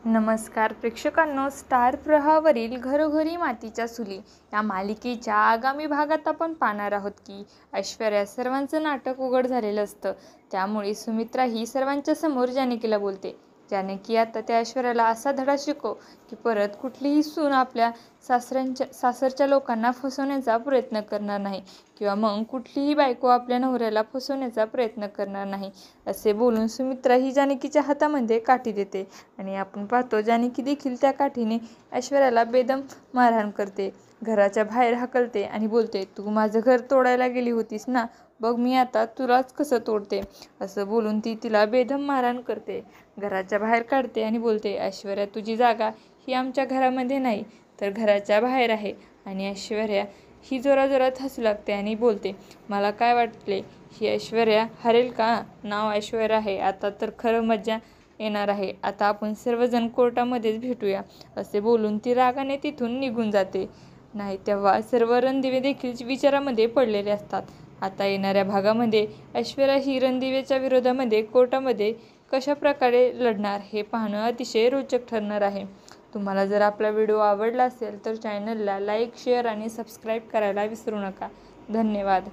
नमस्कार प्रेक्षकांनो, स्टार प्रवाहावरील घरोघरी मातीच्या चुली या मालिकेच्या आगामी भागात आपण पाहणार आहोत की ऐश्वर्या सर्वांचं नाटक उघड झालेलं असतं. त्यामुळे सुमित्रा ही सर्वांच्या समोर जानकीला बोलते. जानकी आता त्या ऐश्वर्याला असा धडा शिकव की परत कुठलीही सून आपल्या सासरच्या लोकांना फसवण्याचा प्रयत्न करणार नाही किंवा मग कुठलीही बायको आपल्या नवऱ्याला फसवण्याचा प्रयत्न करणार नाही, असे बोलून सुमित्रा ही जानकीच्या हातामध्ये काठी देते. आणि आपण पाहतो जानकी देखील त्या काठीने ऐश्वर्याला बेदम मारहाण करते, घराच्या बाहेर हाकलते आणि बोलते, तू माझं घर तोडायला गेली होतीस ना, बघ मी आता तुलाच कसं तोडते, असं बोलून ती तिला बेदम मारहाण करते, घराच्या बाहेर काढते आणि बोलते, ऐश्वर्या तुझी जागा ही आमच्या घरामध्ये नाही तर घराच्या बाहेर आहे. आणि ऐश्वर्या ही जोराजोरात हसू लागते आणि बोलते, मला काय वाटले ही ऐश्वर्या हरेल का, नाव ऐश्वर्या आहे, आता तर खरं मजा येणार आहे, आता आपण सर्वजण कोर्टामध्येच भेटूया, असे बोलून ती रागाने तिथून निघून जाते. नाही तेव्हा सर्व रणदिवे देखील विचारामध्ये पडलेले असतात. आता येणाऱ्या भागामध्ये ऐश्वर्या ही रणदिवेच्या विरोधामध्ये कोर्टामध्ये कशा प्रकारे लढणार हे पाहणं अतिशय रोचक ठरणार आहे. तुम्हाला जर आपला व्हिडिओ आवडला असेल तर चॅनलला लाईक, शेअर आणि सबस्क्राईब करायला विसरू नका. धन्यवाद.